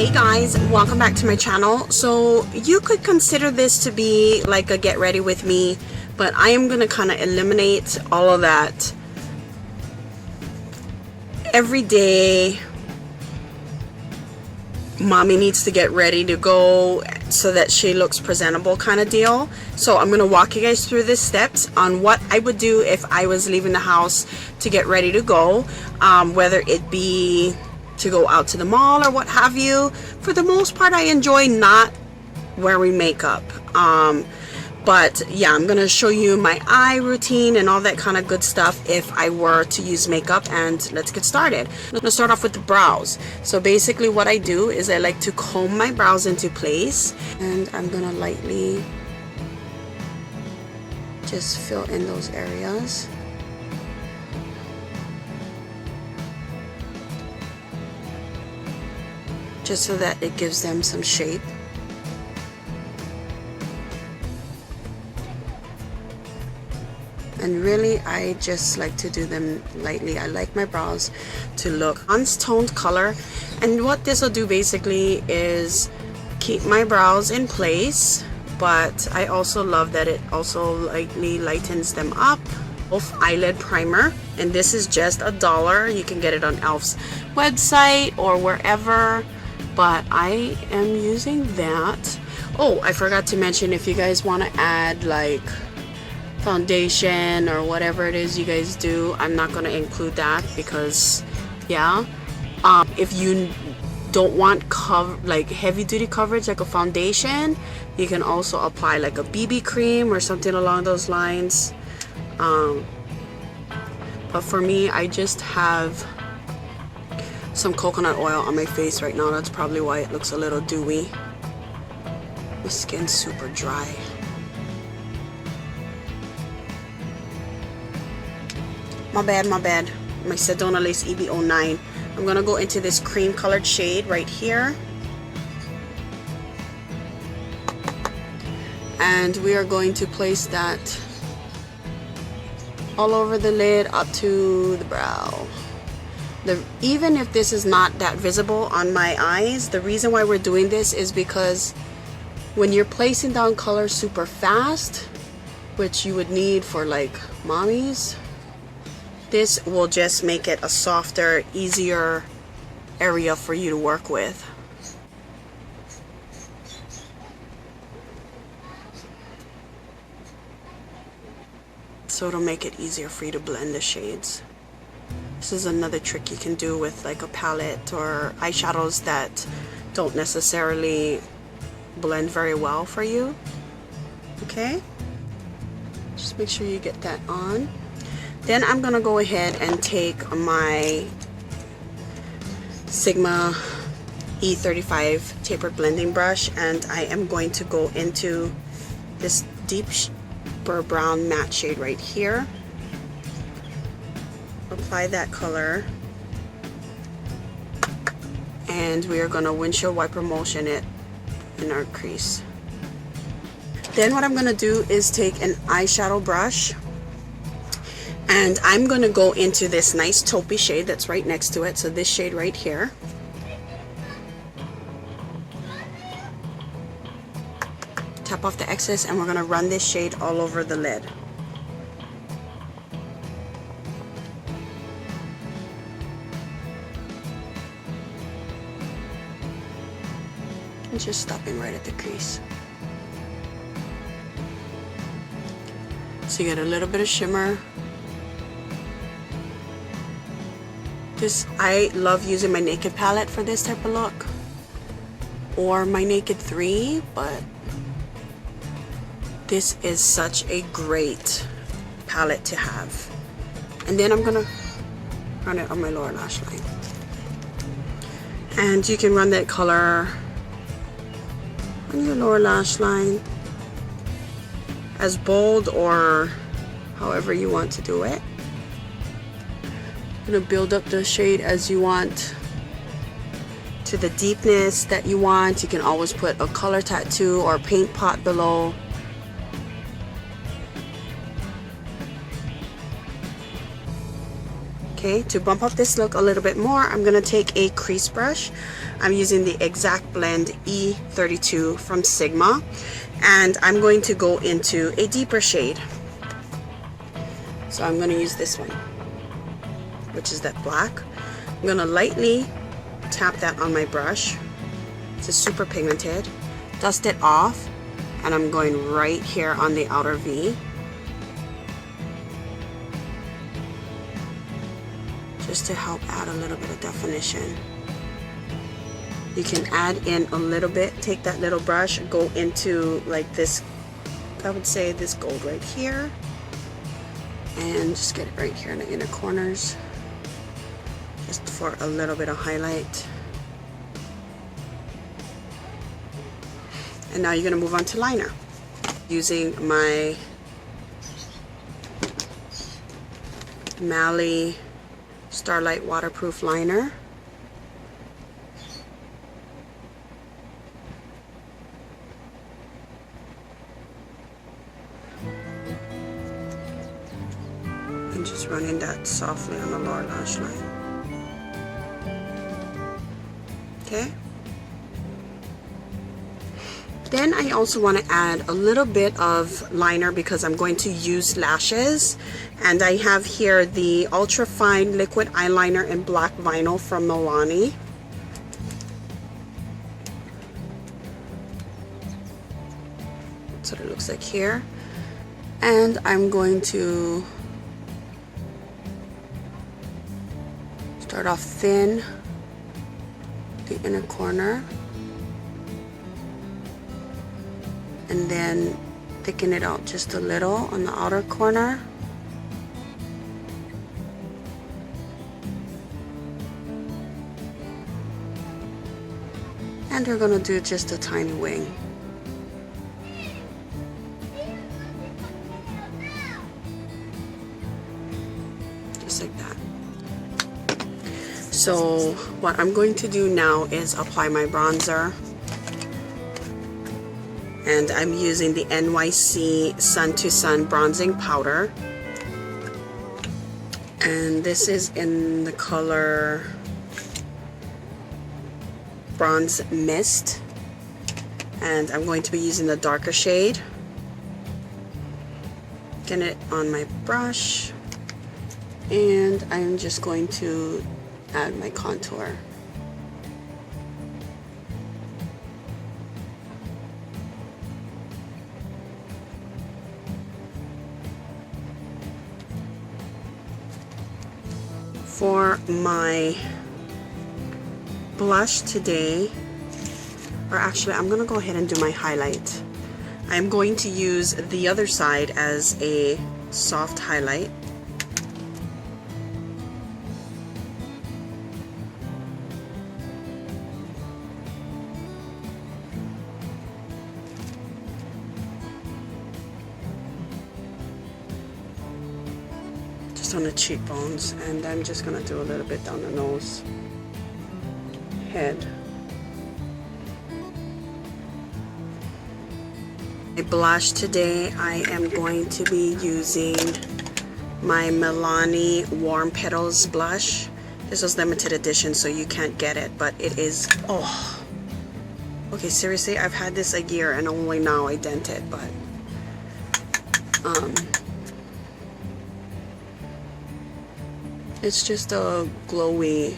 Hey guys, welcome back to my channel. So you could consider this to be like a get ready with me, but I am gonna kind of eliminate all of that every day mommy needs to get ready to go so that she looks presentable kind of deal. So I'm gonna walk you guys through the steps on what I would do if I was leaving the house to get ready to go, whether it be to go out to the mall or what have you. For the most part, I enjoy not wearing makeup, but yeah, I'm gonna show you my eye routine and all that kind of good stuff if I were to use makeup. And let's get started. I'm gonna start off with the brows. So basically what I do is I like to comb my brows into place, and I'm gonna lightly just fill in those areas. Just so that it gives them some shape. And really, I just like to do them lightly. I like my brows to look toned color. And what this will do basically is keep my brows in place, but I also love that it also lightly lightens them up. Elf eyelid primer, and this is just $1. You can get it on Elf's website or wherever, but I am using that. Oh, I forgot to mention, if you guys want to add like foundation or whatever it is you guys do, I'm not going to include that because yeah, if you don't want like heavy duty coverage like a foundation, you can also apply like a BB cream or something along those lines. But for me, I just have some coconut oil on my face right now. That's probably why it looks a little dewy. My skin's super dry. My bad. My Sedona Lace EB09. I'm gonna go into this cream colored shade right here, and we are going to place that all over the lid up to the brow. Even if this is not that visible on my eyes, the reason why we're doing this is because when you're placing down color super fast, which you would need for like mommies, this will just make it a softer, easier area for you to work with. So it'll make it easier for you to blend the shades. This is another trick you can do with like a palette or eyeshadows that don't necessarily blend very well for you. Okay? Just make sure you get that on. Then I'm gonna go ahead and take my Sigma E35 tapered blending brush, and I am going to go into this deeper brown matte shade right here. Apply that color, and we are gonna windshield wiper motion it in our crease. Then what I'm gonna do is take an eyeshadow brush, and I'm going to go into this nice taupey shade that's right next to it. So this shade right here. Tap off the excess, and we're going to run this shade all over the lid. And just stopping right at the crease. So you get a little bit of shimmer. I love using my Naked palette for this type of look, or my Naked 3, but this is such a great palette to have. And then I'm gonna run it on my lower lash line, and you can run that color on your lower lash line as bold or however you want to do it. Gonna build up the shade as you want to the deepness that you want. You can always put a color tattoo or paint pot below. Okay, to bump up this look a little bit more, I'm going to take a crease brush. I'm using the Exact Blend E32 from Sigma, and I'm going to go into a deeper shade. So I'm going to use this one, which is that black. I'm going to lightly tap that on my brush. It's super pigmented. Dust it off, and I'm going right here on the outer V. Just to help add a little bit of definition. You can add in a little bit, take that little brush, go into like this, I would say this gold right here, and just get it right here in the inner corners, just for a little bit of highlight. And now you're going to move on to liner. Using my Mally Starlight Waterproof Liner. And just running that softly on the lower lash line. Okay. Then I also want to add a little bit of liner because I'm going to use lashes, and I have here the Ultra Fine Liquid Eyeliner in Black Vinyl from Milani. That's what it looks like here. And I'm going to start off thin, the inner corner, and then thicken it out just a little on the outer corner. And we're going to do just a tiny wing. Just like that. So what I'm going to do now is apply my bronzer. And I'm using the NYC Sun to Sun Bronzing Powder. And this is in the color Bronze Mist. And I'm going to be using the darker shade. Get it on my brush. And I'm just going to add my contour. For my blush today, or actually I'm gonna go ahead and do my highlight. I'm going to use the other side as a soft highlight. On the cheekbones, and I'm just gonna do a little bit down the nose, head. My blush today, I am going to be using my Milani Warm Petals blush. This was limited edition, so you can't get it, but it is, oh, okay, seriously, I've had this a year and only now I dent it, but it's just a glowy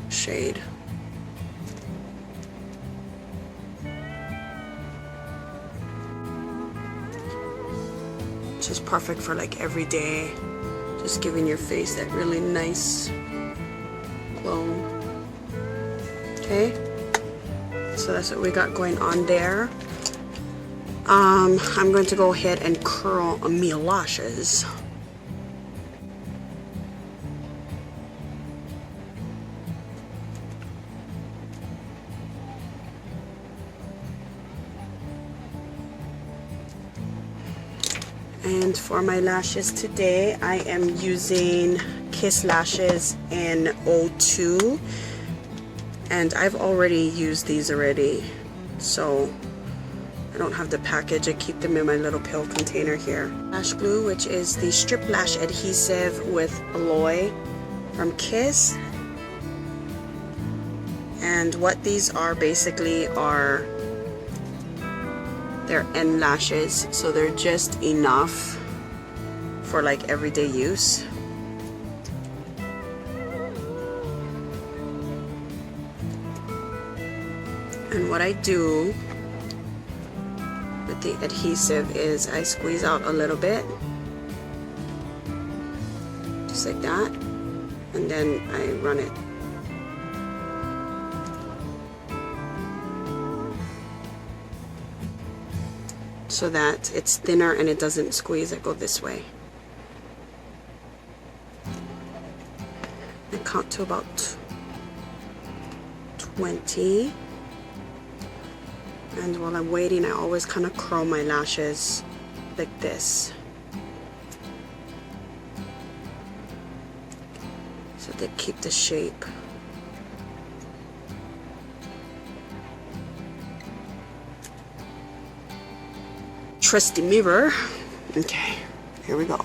shade. It's just perfect for like every day. Just giving your face that really nice glow. Okay, so that's what we got going on there. I'm going to go ahead and curl my lashes. And for my lashes today, I am using Kiss Lashes in 02. And I've already used these already, so I don't have the package. I keep them in my little pill container here. Lash glue, which is the Strip Lash Adhesive with Alloy from Kiss. And what these are basically are they're end lashes, so they're just enough for like everyday use. And what I do with the adhesive is I squeeze out a little bit, just like that, and then I run it. So that it's thinner and it doesn't squeeze. I go this way. I count to about 20. And while I'm waiting, I always kind of curl my lashes like this, so they keep the shape. Trusty mirror. Okay, here we go.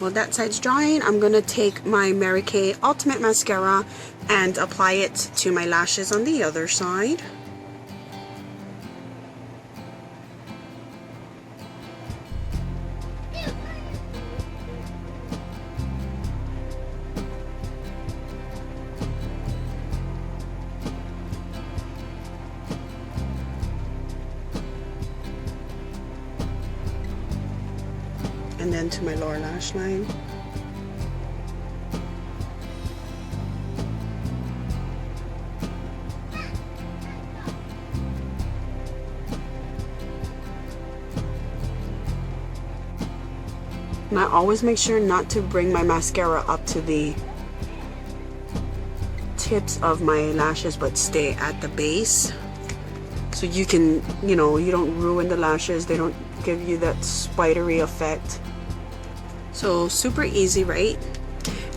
Well, that side's drying. I'm gonna take my Mary Kay Ultimate Mascara and apply it to my lashes on the other side. And then to my lower lash line. And I always make sure not to bring my mascara up to the tips of my lashes, but stay at the base. So you can, you know, you don't ruin the lashes. They don't give you that spidery effect. So super easy, right?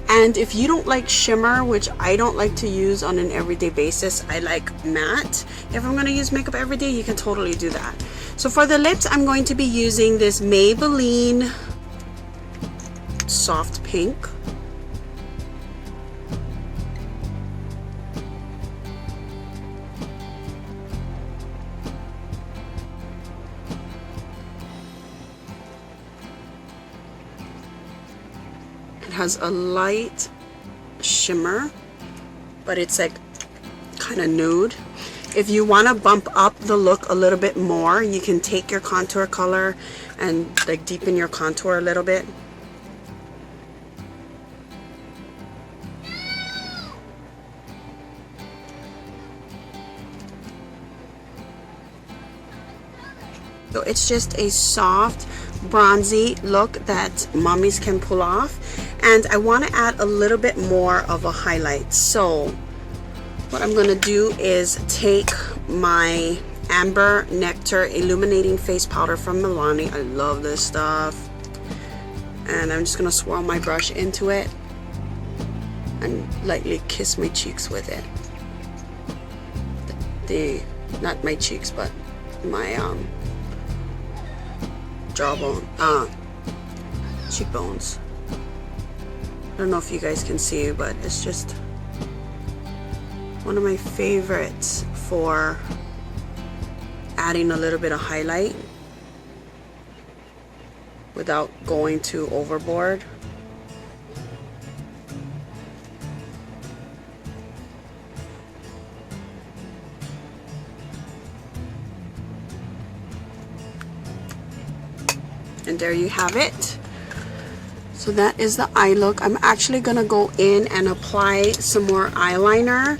And if you don't like shimmer, which I don't like to use on an everyday basis, I like matte. If I'm going to use makeup every day, you can totally do that. So for the lips, I'm going to be using this Maybelline Soft Pink. Has a light shimmer, but it's like kind of nude. If you want to bump up the look a little bit more, you can take your contour color and like deepen your contour a little bit. So it's just a soft bronzy look that mommies can pull off, and I want to add a little bit more of a highlight. So what I'm going to do is take my Amber Nectar Illuminating Face Powder from Milani. I love this stuff. And I'm just going to swirl my brush into it and lightly kiss my cheeks with it. Not my cheeks, but my jawbone, cheekbones. I don't know if you guys can see, but it's just one of my favorites for adding a little bit of highlight without going too overboard. And there you have it. So that is the eye look. I'm actually gonna go in and apply some more eyeliner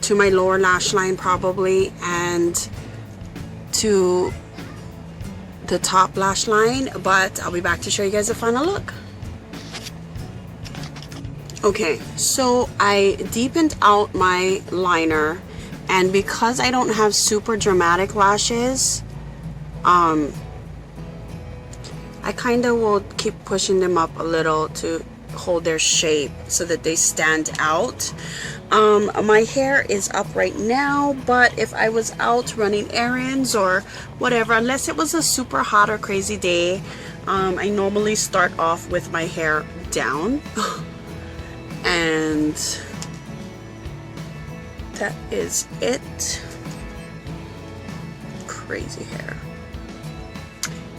to my lower lash line probably, and to the top lash line, but I'll be back to show you guys the final look. Okay, so I deepened out my liner, and because I don't have super dramatic lashes, I kind of will keep pushing them up a little to hold their shape so that they stand out. My hair is up right now, but if I was out running errands or whatever, unless it was a super hot or crazy day, I normally start off with my hair down. And that is it. Crazy hair.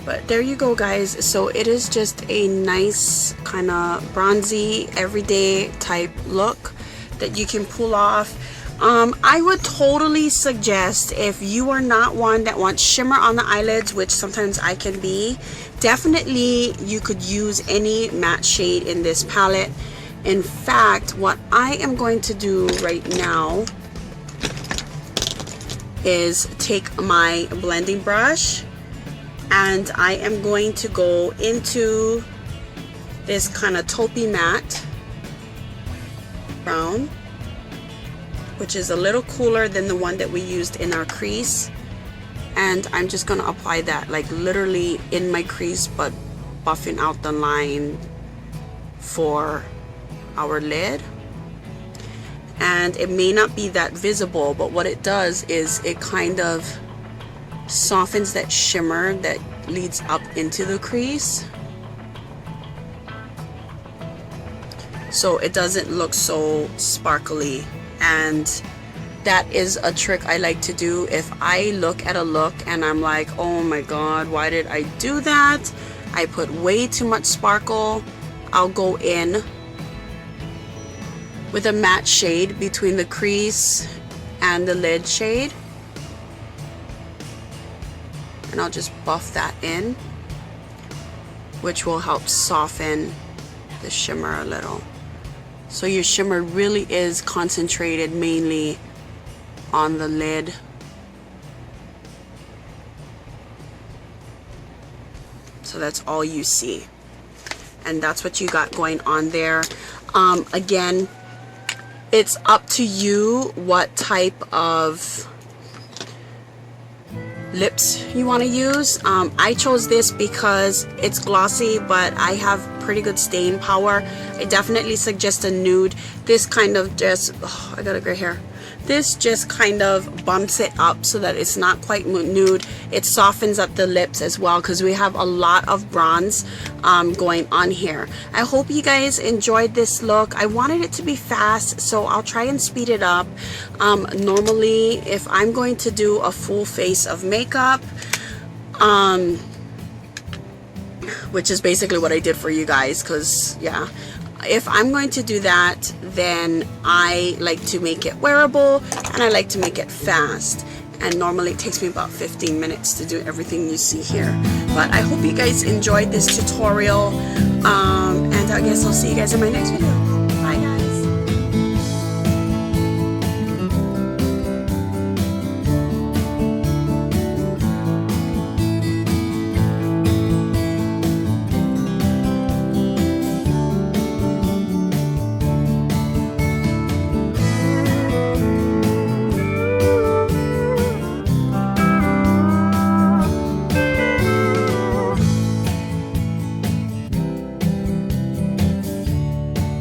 But there you go, guys. So it is just a nice kind of bronzy everyday type look that you can pull off. I would totally suggest, if you are not one that wants shimmer on the eyelids, which sometimes I can be, definitely you could use any matte shade in this palette. In fact, what I am going to do right now is take my blending brush, and I am going to go into this kind of taupey matte brown, which is a little cooler than the one that we used in our crease, and I'm just going to apply that like literally in my crease, but buffing out the line for our lid. And it may not be that visible, but what it does is it kind of softens that shimmer that leads up into the crease, so it doesn't look so sparkly. And that is a trick I like to do. If I look at a look and I'm like, oh my god, why did I do that? I put way too much sparkle. I'll go in with a matte shade between the crease and the lid shade, and I'll just buff that in, which will help soften the shimmer a little. So your shimmer really is concentrated mainly on the lid. So that's all you see, and that's what you got going on there. Again, it's up to you what type of lips you want to use. I chose this because it's glossy, but I have pretty good staying power. I definitely suggest a nude. This kind of just, oh, I got a gray hair. This just kind of bumps it up so that it's not quite nude. It softens up the lips as well, because we have a lot of bronze going on here. I hope you guys enjoyed this look. I wanted it to be fast, so I'll try and speed it up. Normally, if I'm going to do a full face of makeup, which is basically what I did for you guys, because yeah, if I'm going to do that, then I like to make it wearable, and I like to make it fast, and normally it takes me about 15 minutes to do everything you see here. But I hope you guys enjoyed this tutorial, and I guess I'll see you guys in my next video.